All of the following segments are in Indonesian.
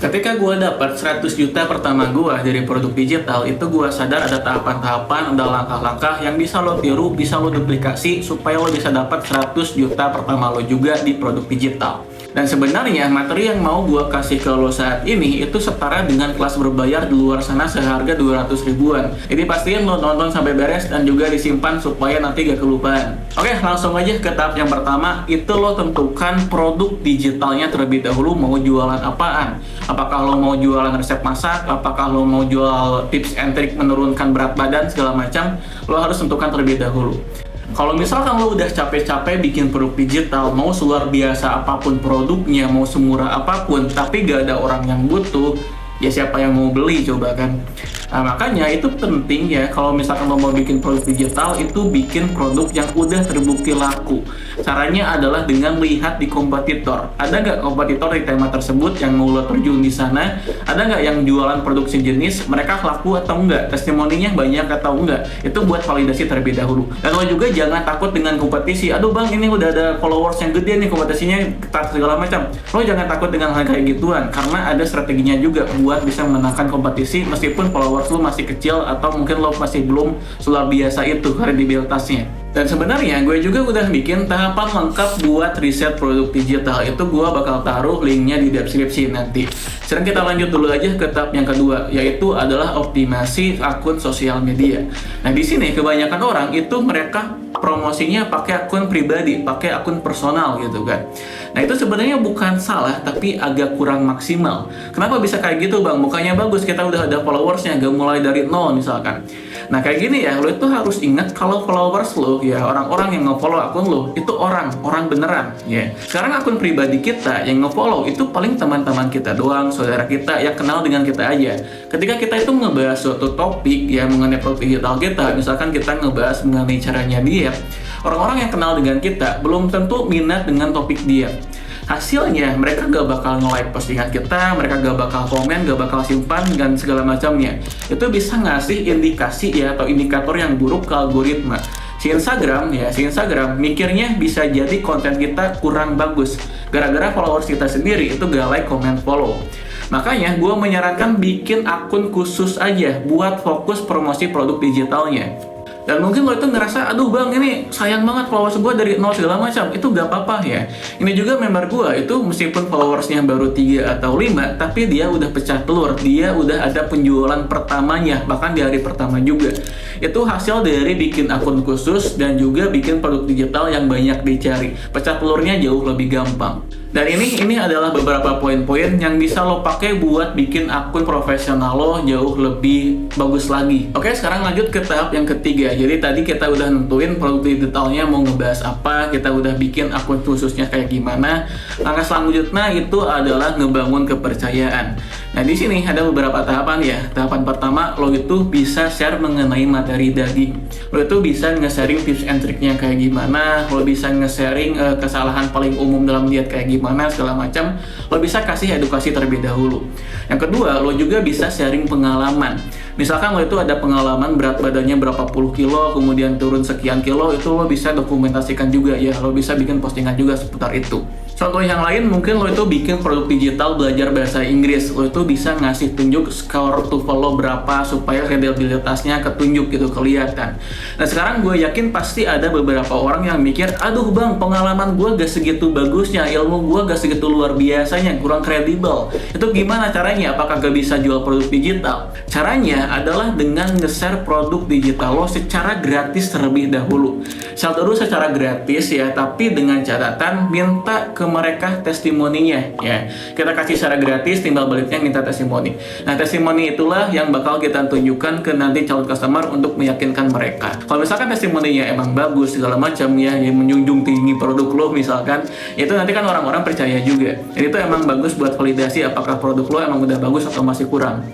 Ketika gue dapat 100 juta pertama gue dari produk digital, itu gue sadar ada tahapan-tahapan, ada langkah-langkah yang bisa lo tiru, bisa lo duplikasi supaya lo bisa dapat 100 juta pertama lo juga di produk digital. Dan sebenarnya materi yang mau gue kasih ke lo saat ini itu setara dengan kelas berbayar di luar sana seharga 200 ribuan. Jadi pastiin lo nonton sampai beres dan juga disimpan supaya nanti gak kelupaan. Oke, langsung aja ke tahap yang pertama. Itu lo tentukan produk digitalnya terlebih dahulu, mau jualan apaan. Apakah lo mau jualan resep masak, apakah lo mau jual tips and trick menurunkan berat badan segala macam, lo harus tentukan terlebih dahulu. Kalau misalkan lo udah capek-capek bikin produk digital, mau seluar biasa apapun produknya, mau semurah apapun, tapi gak ada orang yang butuh, ya siapa yang mau beli coba kan? Nah, makanya itu penting ya, kalau misalkan lo mau bikin produk digital, itu bikin produk yang udah terbukti laku. Caranya adalah dengan lihat di kompetitor. Ada nggak kompetitor di tema tersebut yang mau lo terjun di sana? Ada nggak yang jualan produk sejenis, mereka laku atau enggak? Testimoninya banyak atau enggak? Itu buat validasi terlebih dahulu. Dan lo juga jangan takut dengan kompetisi. Aduh bang, ini udah ada followers yang gede nih, kompetisinya ketat segala macam. Lo jangan takut dengan hal kayak gituan, karena ada strateginya juga buat bisa memenangkan kompetisi meskipun followers lo masih kecil atau mungkin lo masih belum luar biasa itu kredibilitasnya. Dan sebenarnya gue juga udah bikin tahapan lengkap buat riset produk digital. Itu gue bakal taruh linknya di deskripsi nanti. Sekarang kita lanjut dulu aja ke tahap yang kedua, yaitu adalah optimasi akun sosial media. Nah di sini kebanyakan orang itu mereka promosinya pakai akun pribadi, pakai akun personal gitu kan. Nah itu sebenarnya bukan salah, tapi agak kurang maksimal. Kenapa bisa kayak gitu bang? Bukannya bagus, kita udah ada followersnya, gak mulai dari nol misalkan. Nah kayak gini ya, lo itu harus ingat kalau followers lo, ya orang-orang yang nge-follow akun lo, itu orang beneran ya. Sekarang akun pribadi kita yang nge-follow itu paling teman-teman kita doang, saudara kita yang kenal dengan kita aja. Ketika kita itu ngebahas suatu topik ya mengenai produk digital kita, misalkan kita ngebahas mengenai caranya diet, orang-orang yang kenal dengan kita belum tentu minat dengan topik diet. Hasilnya mereka gak bakal nge-like postingan kita, mereka gak bakal komen, gak bakal simpan dan segala macamnya. Itu bisa ngasih indikasi ya atau indikator yang buruk ke algoritma. Si Instagram mikirnya bisa jadi konten kita kurang bagus gara-gara followers kita sendiri itu gak like, comment, follow. Makanya gue menyarankan bikin akun khusus aja buat fokus promosi produk digitalnya. Dan mungkin lo itu ngerasa, aduh bang ini sayang banget followers gue dari nol segala macam. Itu gak apa-apa ya. Ini juga member gue itu meskipun followersnya baru 3 atau 5, tapi dia udah pecah telur. Dia udah ada penjualan pertamanya, bahkan di hari pertama juga. Itu hasil dari bikin akun khusus dan juga bikin produk digital yang banyak dicari. Pecah telurnya jauh lebih gampang. Dan ini adalah beberapa poin-poin yang bisa lo pakai buat bikin akun profesional lo jauh lebih bagus lagi. Oke, sekarang lanjut ke tahap yang ketiga. Jadi tadi kita udah nentuin produk digitalnya mau ngebahas apa, kita udah bikin akun khususnya kayak gimana. Langkah selanjutnya itu adalah ngebangun kepercayaan. Nah, di sini ada beberapa tahapan ya. Tahapan pertama, lo itu bisa share mengenai materi daging. Lo itu bisa nge-sharing tips and triknya kayak gimana, lo bisa nge-sharing kesalahan paling umum dalam diet kayak gimana, segala macam. Lo bisa kasih edukasi terlebih dahulu. Yang kedua, lo juga bisa sharing pengalaman. Misalkan lo itu ada pengalaman berat badannya berapa puluh kilo, kemudian turun sekian kilo, itu lo bisa dokumentasikan juga ya. Lo bisa bikin postingan juga seputar itu. Contoh yang lain mungkin lo itu bikin produk digital belajar bahasa Inggris. Lo itu bisa ngasih tunjuk skor TOEFL lo berapa supaya kredibilitasnya ketunjuk gitu, kelihatan. Nah sekarang gue yakin pasti ada beberapa orang yang mikir, aduh bang pengalaman gue gak segitu bagusnya, ilmu gue gak segitu luar biasanya, kurang kredibel. Itu gimana caranya? Apakah gak bisa jual produk digital? Caranya adalah dengan nge-share produk digital lo secara gratis terlebih dahulu. Share dulu secara gratis ya, tapi dengan catatan minta ke mereka testimoninya ya. Kita kasih secara gratis, timbal baliknya minta testimoni. Nah testimoni itulah yang bakal kita tunjukkan ke nanti calon customer untuk meyakinkan mereka. Kalau misalkan testimoninya emang bagus segala macam ya, yang menjunjung tinggi produk lo misalkan, itu nanti kan orang-orang percaya juga. Jadi itu emang bagus buat validasi apakah produk lo emang udah bagus atau masih kurang.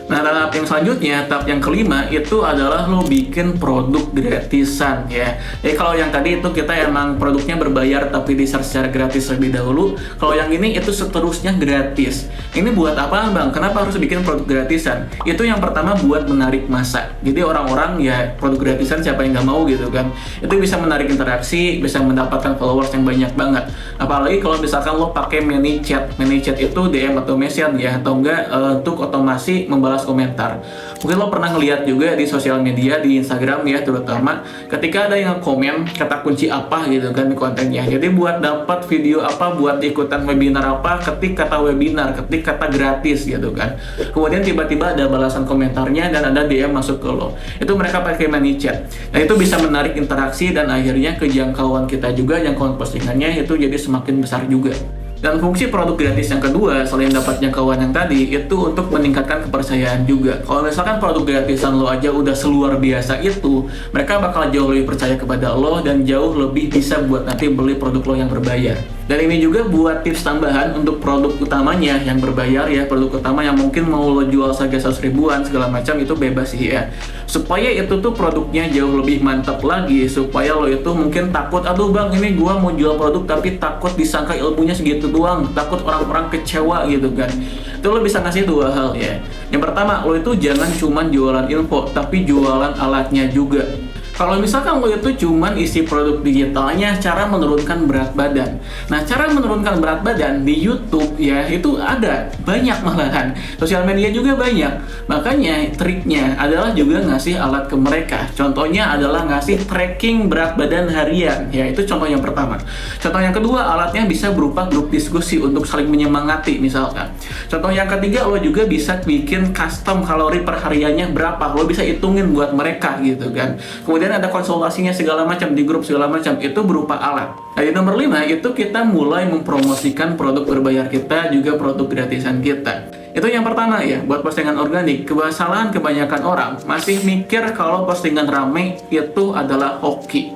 Nah, tahap yang selanjutnya, tahap yang kelima itu adalah lo bikin produk gratisan ya. Jadi kalau yang tadi itu kita emang produknya berbayar tapi di-share secara gratis lebih dahulu. Kalau yang ini itu seterusnya gratis. Ini buat apa bang? Kenapa harus bikin produk gratisan? Itu yang pertama buat menarik massa. Jadi orang-orang ya produk gratisan siapa yang nggak mau gitu kan. Itu bisa menarik interaksi, bisa mendapatkan followers yang banyak banget. Apalagi kalau misalkan lo pakai ManyChat. ManyChat itu DM atau message ya, atau enggak untuk otomasi membalas komentar. Mungkin lo pernah ngeliat juga di sosial media, di Instagram ya terutama, ketika ada yang komen kata kunci apa gitu kan di kontennya. Jadi buat dapat video apa, buat ikutan webinar apa, ketik kata webinar, ketik kata gratis gitu kan. Kemudian tiba-tiba ada balasan komentarnya dan ada DM masuk ke lo. Itu mereka pakai ManyChat. Nah itu bisa menarik interaksi dan akhirnya kejangkauan kita juga, jangkauan postingannya itu jadi semakin besar juga. Dan fungsi produk gratis yang kedua, selain dapat jangkauan yang tadi, itu untuk meningkatkan kepercayaan juga. Kalau misalkan produk gratisan lo aja udah seluar biasa itu, mereka bakal jauh lebih percaya kepada lo dan jauh lebih bisa buat nanti beli produk lo yang berbayar. Dan ini juga buat tips tambahan untuk produk utamanya yang berbayar ya, produk utama yang mungkin mau lo jual seharga 100 ribuan segala macam itu bebas sih ya. Supaya itu tuh produknya jauh lebih mantap lagi, supaya lo itu mungkin takut, aduh bang ini gua mau jual produk tapi takut disangka ilmunya segitu doang, takut orang-orang kecewa gitu kan. Itu lo bisa ngasih dua hal ya. Yang pertama, lo itu jangan cuman jualan info, tapi jualan alatnya juga. Kalau misalkan lo itu cuman isi produk digitalnya, cara menurunkan berat badan. Nah, cara menurunkan berat badan di YouTube ya, itu ada banyak malahan. Sosial media juga banyak. Makanya triknya adalah juga ngasih alat ke mereka. Contohnya adalah ngasih tracking berat badan harian. Ya, itu contoh yang pertama. Contoh yang kedua, alatnya bisa berupa grup diskusi untuk saling menyemangati misalkan. Contoh yang ketiga, lo juga bisa bikin custom kalori per hariannya berapa. Lo bisa hitungin buat mereka gitu kan. Kemudian ada konsultasinya segala macam di grup segala macam, itu berupa alat. Nah, di nomor 5 itu kita mulai mempromosikan produk berbayar kita, juga produk gratisan kita. Itu yang pertama ya, buat postingan organik. Kesalahan kebanyakan orang masih mikir kalau postingan rame itu adalah hoki.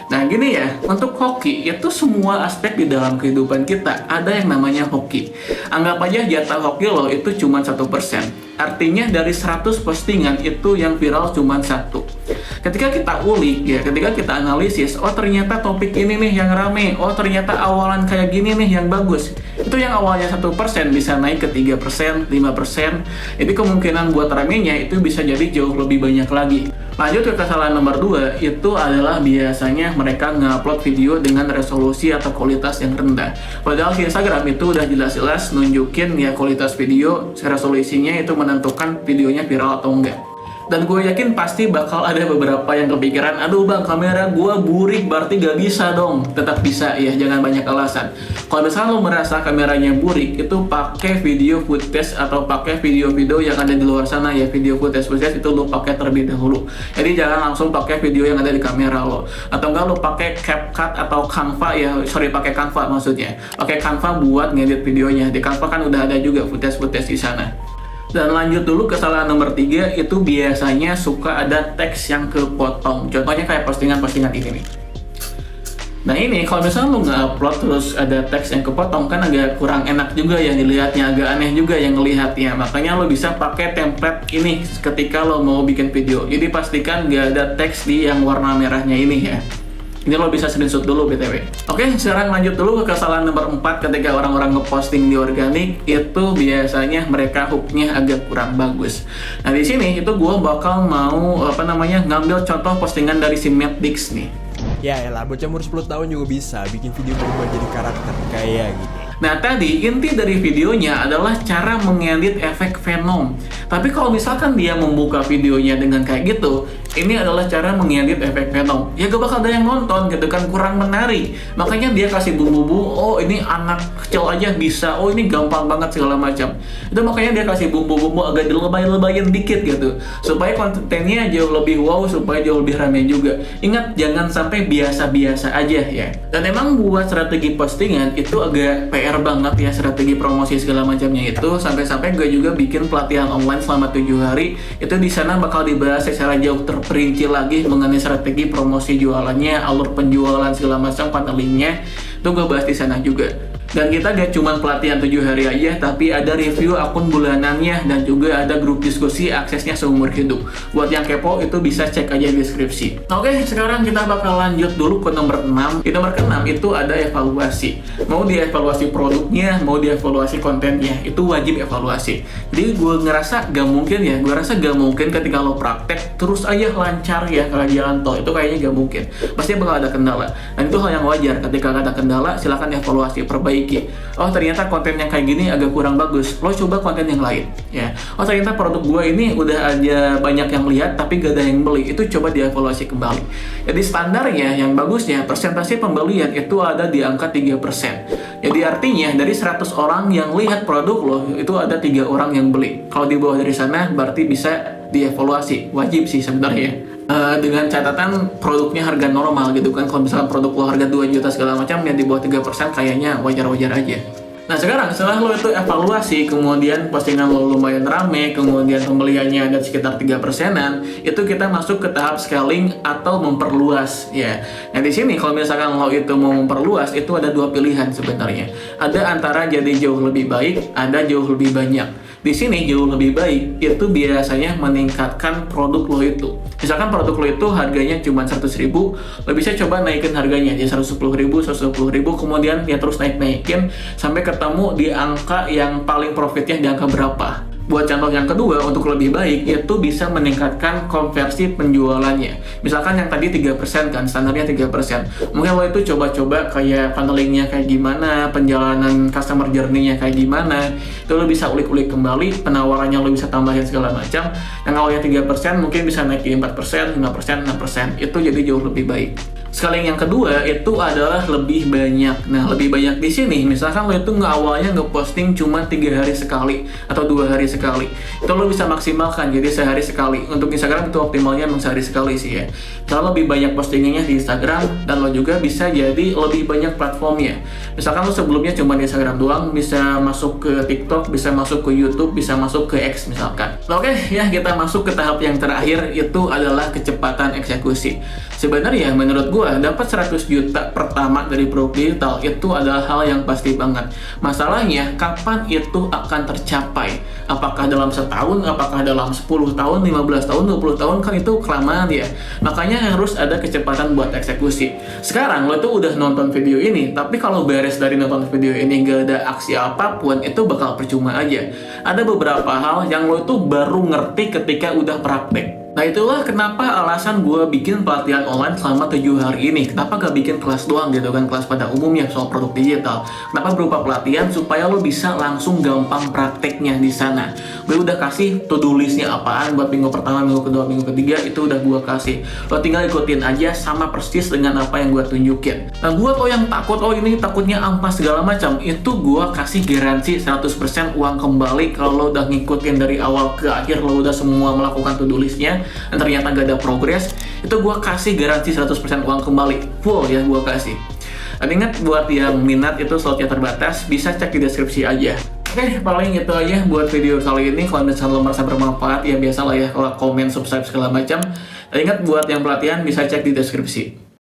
Nah gini ya, untuk hoki itu semua aspek di dalam kehidupan kita ada yang namanya hoki. Anggap aja jatah hoki lo itu cuma 1%. Artinya dari 100 postingan itu yang viral cuma 1. Ketika kita ulik ya, ketika kita analisis, oh ternyata topik ini nih yang rame, oh ternyata awalan kayak gini nih yang bagus. Itu yang awalnya 1% bisa naik ke 3%, 5%. Jadi kemungkinan buat ramenya itu bisa jadi jauh lebih banyak lagi. Lanjut ke kesalahan nomor 2, itu adalah biasanya mereka nge-upload video dengan resolusi atau kualitas yang rendah. Padahal di Instagram itu udah jelas-jelas nunjukin ya kualitas video, resolusinya itu menentukan videonya viral atau enggak. Dan gue yakin pasti bakal ada beberapa yang kepikiran, aduh bang kamera gue burik berarti gak bisa dong. Tetap bisa ya, jangan banyak alasan. Kalau misalnya lo merasa kameranya burik, itu pakai video footage atau pakai video-video yang ada di luar sana ya, video footage itu lo pakai terlebih dahulu. Jadi jangan langsung pakai video yang ada di kamera lo. Atau enggak lo pakai CapCut atau Canva ya, pakai Canva maksudnya. Pakai Canva buat ngedit videonya. Di Canva kan udah ada juga footage di sana. Dan lanjut dulu, kesalahan nomor 3 itu biasanya suka ada teks yang kepotong. Contohnya kayak postingan-postingan ini nih. Nah ini kalau misalnya lo nge-upload terus ada teks yang kepotong kan agak kurang enak juga ya dilihatnya, agak aneh juga yang ngelihatnya. Makanya lo bisa pakai template ini ketika lo mau bikin video. Jadi pastikan gak ada teks di yang warna merahnya ini ya. Ini lo bisa screenshot dulu BTW. Oke, sekarang lanjut dulu ke kesalahan nomor 4 ketika orang-orang ngeposting di organik, itu biasanya mereka hooknya agak kurang bagus. Nah di sini itu gue bakal mau ngambil contoh postingan dari si Matt Dix nih. Ya elah, bocah umur 10 tahun juga bisa bikin video berubah jadi karakter kayak gini. Nah tadi inti dari videonya adalah cara mengedit efek Venom. Tapi kalau misalkan dia membuka videonya dengan kayak gitu, ini adalah cara mengedit efek Venom. Ya gak bakal ada yang nonton gitu kan, kurang menarik. Makanya dia kasih bumbu-bumbu, oh ini anak kecil aja bisa, oh ini gampang banget segala macam. Itu makanya dia kasih bumbu-bumbu agak dilebay-lebayin dikit gitu, supaya kontennya jauh lebih wow, supaya jauh lebih ramai juga. Ingat, jangan sampai biasa-biasa aja ya. Dan emang buat strategi postingan itu agak PR banget ya, strategi promosi segala macamnya itu. Sampai-sampai gue juga bikin pelatihan online selama 7 hari. Itu di sana bakal dibahas secara jauh terperinci lagi mengenai strategi promosi jualannya, alur penjualan segala macam, funnelingnya. Itu gue bahas di sana juga. Dan kita gak cuma pelatihan 7 hari aja, tapi ada review akun bulanannya dan juga ada grup diskusi, aksesnya seumur hidup. Buat yang kepo itu bisa cek aja di deskripsi. Oke, sekarang kita bakal lanjut dulu ke nomor 6. Di nomor ke-6 itu ada evaluasi. Mau dievaluasi produknya, mau dievaluasi kontennya, itu wajib evaluasi. Jadi gue ngerasa gak mungkin ya, gue rasa gak mungkin ketika lo praktek terus aja lancar ya kayak jalan tol. Itu kayaknya gak mungkin. Pasti bakal ada kendala. Dan itu hal yang wajar. Ketika ada kendala, silakan evaluasi, perbaiki. Oh ternyata konten yang kayak gini agak kurang bagus, lo coba konten yang lain ya. Oh ternyata produk gue ini udah aja banyak yang lihat tapi gak ada yang beli, itu coba dievaluasi kembali. Jadi standarnya yang bagusnya persentase pembelian itu ada di angka 3%. Jadi artinya dari 100 orang yang lihat produk lo itu ada 3 orang yang beli. Kalau di bawah dari sana berarti bisa dievaluasi, wajib sih sebenarnya. Dengan catatan produknya harga normal gitu kan. Kalau misalkan produk lo harga 2 juta segala macam, yang di bawah 3% kayaknya wajar-wajar aja. Nah sekarang setelah lo itu evaluasi, kemudian postingan lo lumayan rame, kemudian pembeliannya ada sekitar 3%-an, itu kita masuk ke tahap scaling atau memperluas ya. Nah di sini kalau misalkan lo itu mau memperluas, itu ada 2 pilihan sebenarnya. Ada antara jadi jauh lebih baik, ada jauh lebih banyak. Di sini jauh lebih baik itu biasanya meningkatkan produk lo itu. Misalkan produk lo itu harganya cuma 100.000, lo bisa coba naikin harganya jadi 110.000, 120.000, kemudian ya terus naikin sampai ketemu di angka yang paling profitnya di angka berapa. Buat contoh yang kedua, untuk lebih baik, itu bisa meningkatkan konversi penjualannya. Misalkan yang tadi 3% kan, standarnya 3%. Mungkin lo itu coba-coba kayak funnelingnya kayak gimana, penjalanan customer journey-nya kayak gimana. Itu lo bisa ulik-ulik kembali, penawarannya lo bisa tambahin segala macam. Dan kalau yang 3% mungkin bisa naikin 4%, 5%, 6%. Itu jadi jauh lebih baik. Scaling yang kedua itu adalah lebih banyak. Nah, lebih banyak di sini, misalkan lo itu awalnya ngeposting cuma 3 hari sekali atau 2 hari sekali, itu lo bisa maksimalkan jadi sehari sekali. Untuk Instagram itu optimalnya emang sehari sekali sih ya. Kalau lebih banyak postingannya di Instagram, dan lo juga bisa jadi lebih banyak platformnya. Misalkan lo sebelumnya cuma di Instagram doang, bisa masuk ke TikTok, bisa masuk ke YouTube, bisa masuk ke X misalkan. Oke, ya kita masuk ke tahap yang terakhir, itu adalah kecepatan eksekusi. Sebenarnya menurut gue dapat 100 juta pertama dari produk digital itu adalah hal yang pasti banget. Masalahnya kapan itu akan tercapai? Apakah dalam setahun, apakah dalam 10 tahun, 15 tahun, 20 tahun, kan itu kelamaan ya. Makanya harus ada kecepatan buat eksekusi. Sekarang lo tuh udah nonton video ini, tapi kalau beres dari nonton video ini gak ada aksi apapun, itu bakal percuma aja. Ada beberapa hal yang lo tuh baru ngerti ketika udah praktek. Nah itulah kenapa alasan gue bikin pelatihan online selama 7 hari ini. Kenapa gak bikin kelas doang gitu kan, kelas pada umumnya soal produk digital. Kenapa berupa pelatihan? Supaya lo bisa langsung gampang prakteknya di sana. Gue udah kasih to-do listnya apaan buat minggu pertama, minggu kedua, minggu ketiga, itu udah gue kasih. Lo tinggal ikutin aja sama persis dengan apa yang gue tunjukin. Nah buat lo yang takut, oh ini takutnya ampas segala macam, itu gue kasih garansi 100% uang kembali kalau lo udah ngikutin dari awal ke akhir, lo udah semua melakukan to-do listnya dan ternyata gak ada progres, itu gue kasih garansi 100% uang kembali full ya gue kasih. Dan ingat buat yang minat itu slotnya terbatas, bisa cek di deskripsi aja. Oke, paling itu aja buat video kali ini. Kalau misalnya lo merasa bermanfaat ya biasalah ya, kalau komen, subscribe segala macam. Dan ingat buat yang pelatihan bisa cek di deskripsi.